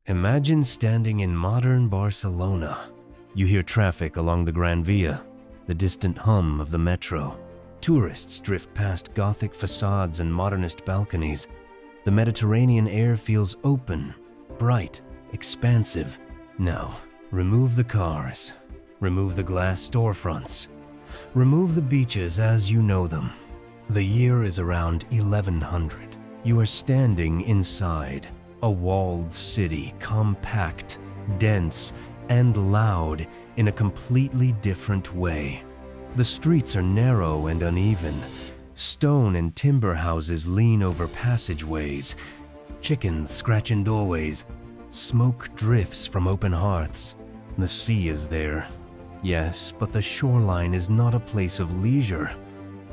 Imagine standing in modern Barcelona. You hear traffic along the Gran Via, the distant hum of the metro. Tourists drift past Gothic facades and modernist balconies. The Mediterranean air feels open, bright, expansive. Now, remove the cars. Remove the glass storefronts. Remove the beaches as you know them. The year is around 1100. You are standing inside a walled city, compact, dense, and loud in a completely different way. The streets are narrow and uneven. Stone and timber houses lean over passageways. Chickens scratch in doorways. Smoke drifts from open hearths. The sea is there. Yes, but the shoreline is not a place of leisure.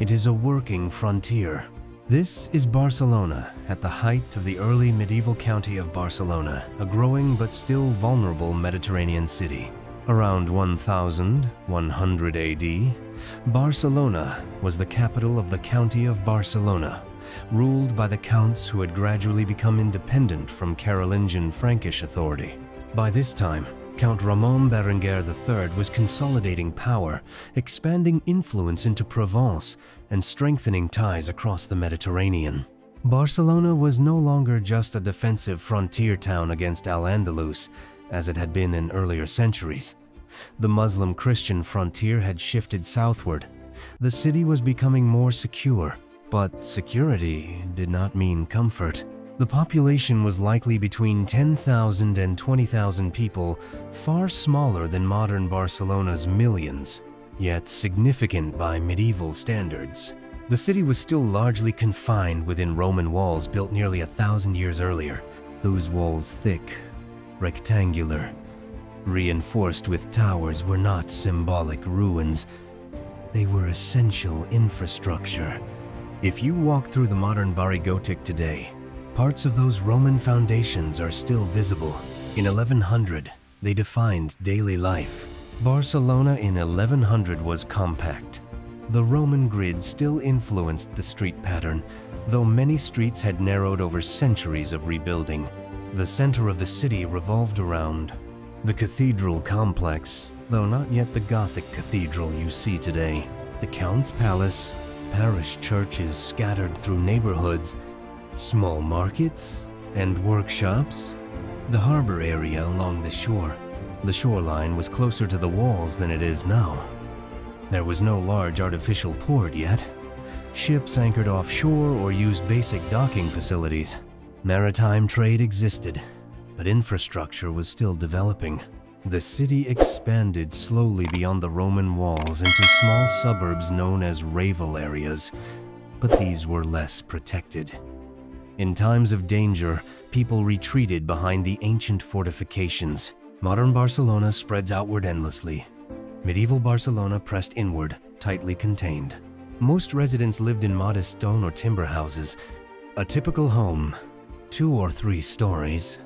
It is a working frontier. This is Barcelona, at the height of the early medieval county of Barcelona, a growing but still vulnerable Mediterranean city. Around 1100 AD, Barcelona was the capital of the county of Barcelona, ruled by the counts who had gradually become independent from Carolingian Frankish authority. By this time, Count Ramon Berenguer III was consolidating power, expanding influence into Provence, and strengthening ties across the Mediterranean. Barcelona was no longer just a defensive frontier town against Al-Andalus, as it had been in earlier centuries. The Muslim-Christian frontier had shifted southward. The city was becoming more secure, but security did not mean comfort. The population was likely between 10,000 and 20,000 people, far smaller than modern Barcelona's millions, yet significant by medieval standards. The city was still largely confined within Roman walls built nearly 1,000 years earlier, those walls thick, rectangular, reinforced with towers were not symbolic ruins. They were essential infrastructure. If you walk through the modern Barri Gothic today, parts of those Roman foundations are still visible. In 1100, they defined daily life. Barcelona in 1100 was compact. The Roman grid still influenced the street pattern, though many streets had narrowed over centuries of rebuilding. The center of the city revolved around the cathedral complex, though not yet the Gothic cathedral you see today. The Count's Palace, parish churches scattered through neighborhoods, small markets, and workshops. The harbor area along the shore. The shoreline was closer to the walls than it is now. There was no large artificial port yet. Ships anchored offshore or used basic docking facilities. Maritime trade existed, but infrastructure was still developing. The city expanded slowly beyond the Roman walls into small suburbs known as ravel areas, but these were less protected. In times of danger, people retreated behind the ancient fortifications. Modern Barcelona spreads outward endlessly. Medieval Barcelona pressed inward, tightly contained. Most residents lived in modest stone or timber houses. A typical home, 2 or 3 stories,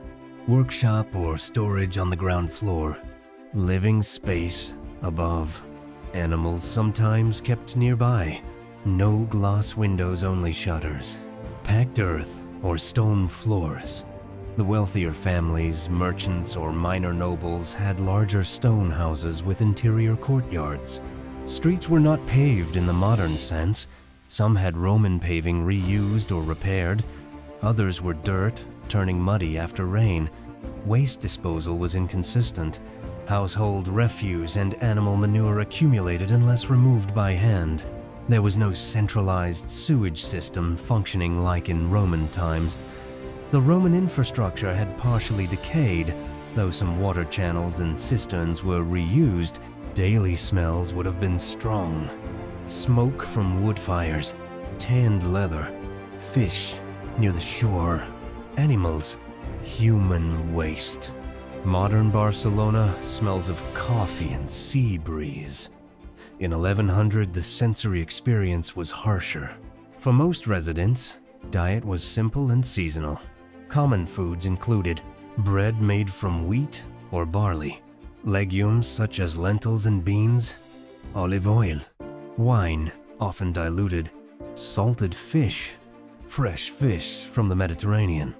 workshop or storage on the ground floor, living space above. Animals sometimes kept nearby. No glass windows, only shutters. Packed earth or stone floors. The wealthier families, merchants, or minor nobles had larger stone houses with interior courtyards. Streets were not paved in the modern sense. Some had Roman paving reused or repaired. Others were dirt, turning muddy after rain. Waste disposal was inconsistent. Household refuse and animal manure accumulated unless removed by hand. There was no centralized sewage system functioning like in Roman times. The Roman infrastructure had partially decayed. Though some water channels and cisterns were reused, daily smells would have been strong. Smoke from wood fires, tanned leather, fish near the shore, animals, human waste. Modern Barcelona smells of coffee and sea breeze. In 1100, the sensory experience was harsher. For most residents, diet was simple and seasonal. Common foods included bread made from wheat or barley, legumes such as lentils and beans, olive oil, wine, often diluted, salted fish, fresh fish from the Mediterranean.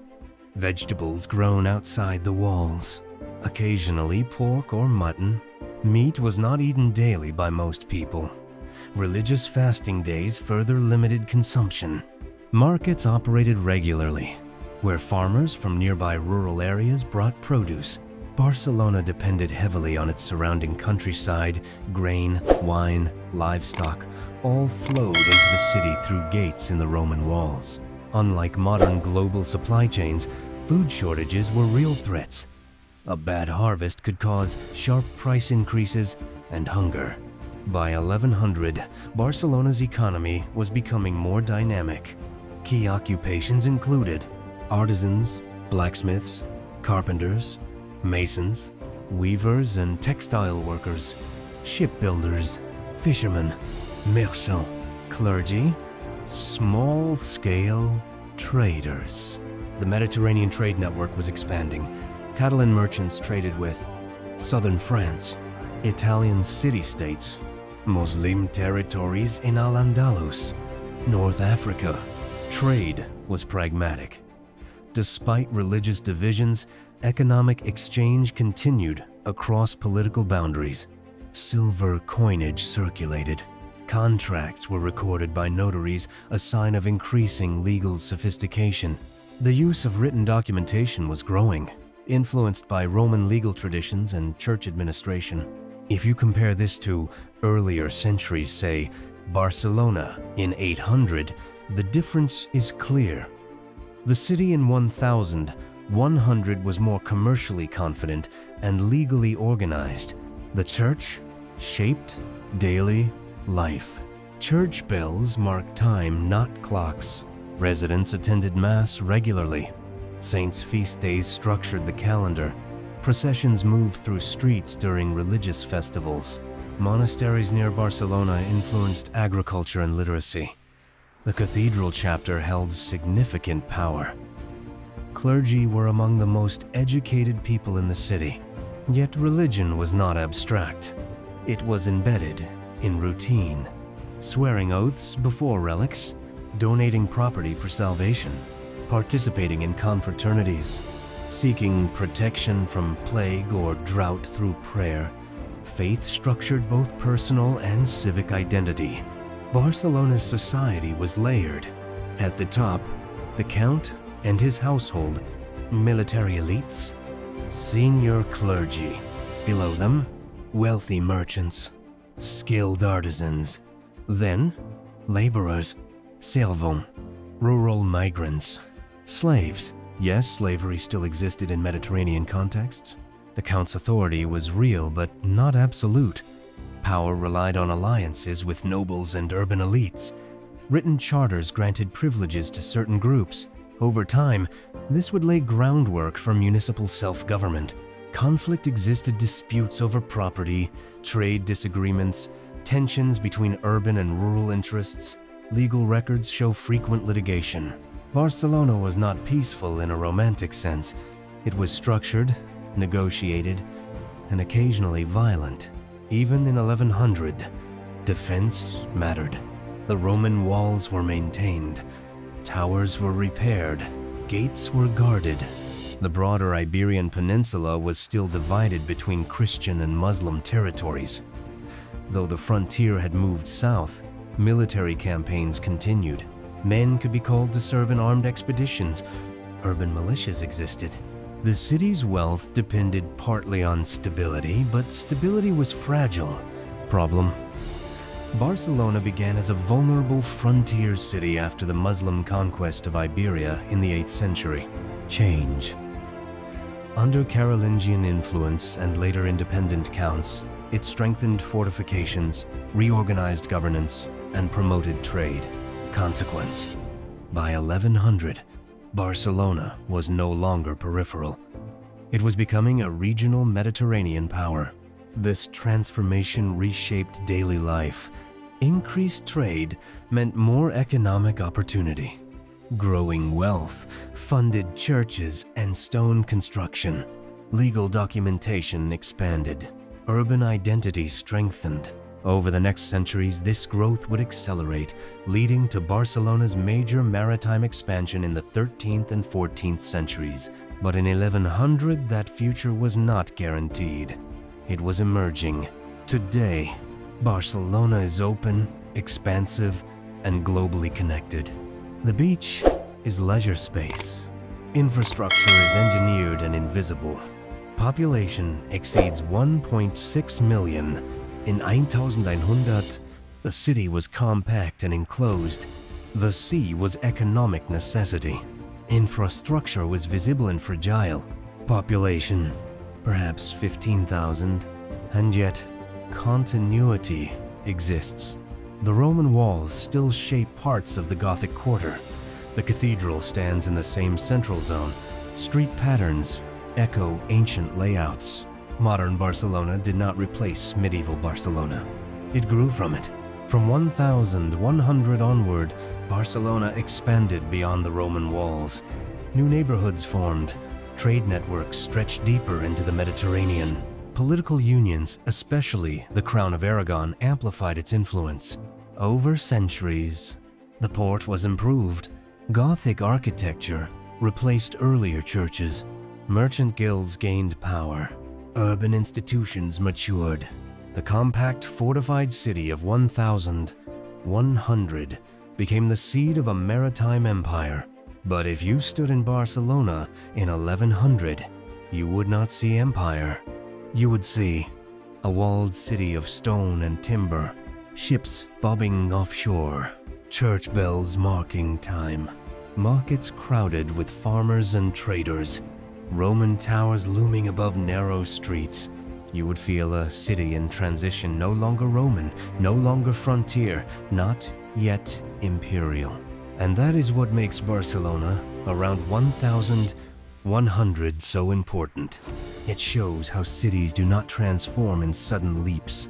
vegetables grown outside the walls, occasionally pork or mutton. Meat was not eaten daily by most people. Religious fasting days further limited consumption. Markets operated regularly, where farmers from nearby rural areas brought produce. Barcelona depended heavily on its surrounding countryside. Grain, wine, livestock all flowed into the city through gates in the Roman walls. Unlike modern global supply chains, food shortages were real threats. A bad harvest could cause sharp price increases and hunger. By 1100, Barcelona's economy was becoming more dynamic. Key occupations included artisans, blacksmiths, carpenters, masons, weavers and textile workers, shipbuilders, fishermen, merchants, clergy, small-scale traders. The Mediterranean trade network was expanding. Catalan merchants traded with southern France, Italian city-states, Muslim territories in Al-Andalus, North Africa. Trade was pragmatic. Despite religious divisions, economic exchange continued across political boundaries. Silver coinage circulated. Contracts were recorded by notaries, a sign of increasing legal sophistication. The use of written documentation was growing, influenced by Roman legal traditions and church administration. If you compare this to earlier centuries, say Barcelona in 800, the difference is clear. The city in 1100 was more commercially confident and legally organized. The church shaped daily life. Church bells marked time, not clocks. Residents attended Mass regularly. Saints' feast days structured the calendar. Processions moved through streets during religious festivals. Monasteries near Barcelona influenced agriculture and literacy. The cathedral chapter held significant power. Clergy were among the most educated people in the city. Yet religion was not abstract. It was embedded in routine. Swearing oaths before relics, donating property for salvation, participating in confraternities, seeking protection from plague or drought through prayer. Faith structured both personal and civic identity. Barcelona's society was layered. At the top, the count and his household, military elites, senior clergy. Below them, wealthy merchants, skilled artisans. Then, laborers, servants, rural migrants, slaves. Yes, slavery still existed in Mediterranean contexts. The count's authority was real but not absolute. Power relied on alliances with nobles and urban elites. Written charters granted privileges to certain groups. Over time, this would lay groundwork for municipal self-government. Conflict existed, disputes over property, trade disagreements, tensions between urban and rural interests. Legal records show frequent litigation. Barcelona was not peaceful in a romantic sense. It was structured, negotiated, and occasionally violent. Even in 1100, defense mattered. The Roman walls were maintained, towers were repaired, gates were guarded. The broader Iberian Peninsula was still divided between Christian and Muslim territories. Though the frontier had moved south, military campaigns continued. Men could be called to serve in armed expeditions. Urban militias existed. The city's wealth depended partly on stability, but stability was fragile. Problem: Barcelona began as a vulnerable frontier city after the Muslim conquest of Iberia in the 8th century. Change. Under Carolingian influence and later independent counts, it strengthened fortifications, reorganized governance, and promoted trade. Consequence: by 1100, Barcelona was no longer peripheral. It was becoming a regional Mediterranean power. This transformation reshaped daily life. Increased trade meant more economic opportunity. Growing wealth funded churches and stone construction. Legal documentation expanded. Urban identity strengthened. Over the next centuries, this growth would accelerate, leading to Barcelona's major maritime expansion in the 13th and 14th centuries. But in 1100, that future was not guaranteed. It was emerging. Today, Barcelona is open, expansive, and globally connected. The beach is leisure space. Infrastructure is engineered and invisible. Population exceeds 1.6 million. In 1100, the city was compact and enclosed. The sea was economic necessity. Infrastructure was visible and fragile. Population, perhaps 15,000, and yet continuity exists. The Roman walls still shape parts of the Gothic quarter. The cathedral stands in the same central zone. Street patterns echo ancient layouts. Modern Barcelona did not replace medieval Barcelona. It grew from it. From 1100 onward, Barcelona expanded beyond the Roman walls. New neighborhoods formed. Trade networks stretched deeper into the Mediterranean. Political unions, especially the Crown of Aragon, amplified its influence. Over centuries, the port was improved. Gothic architecture replaced earlier churches. Merchant guilds gained power. Urban institutions matured. The compact, fortified city of 1100 became the seat of a maritime empire. But if you stood in Barcelona in 1100, you would not see empire. You would see a walled city of stone and timber, ships bobbing offshore, church bells marking time, markets crowded with farmers and traders, Roman towers looming above narrow streets. You would feel a city in transition, no longer Roman, no longer frontier, not yet imperial. And that is what makes Barcelona, around 1100, so important. It shows how cities do not transform in sudden leaps.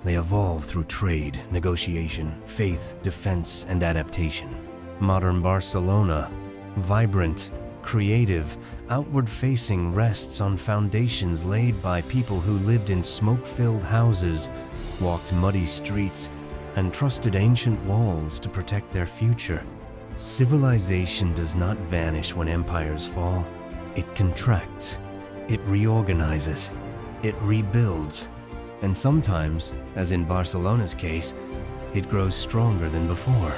They evolve through trade, negotiation, faith, defense, and adaptation. Modern Barcelona, vibrant, creative, outward-facing, rests on foundations laid by people who lived in smoke-filled houses, walked muddy streets, and trusted ancient walls to protect their future. Civilization does not vanish when empires fall. It contracts, it reorganizes, it rebuilds, and sometimes, as in Barcelona's case, it grows stronger than before.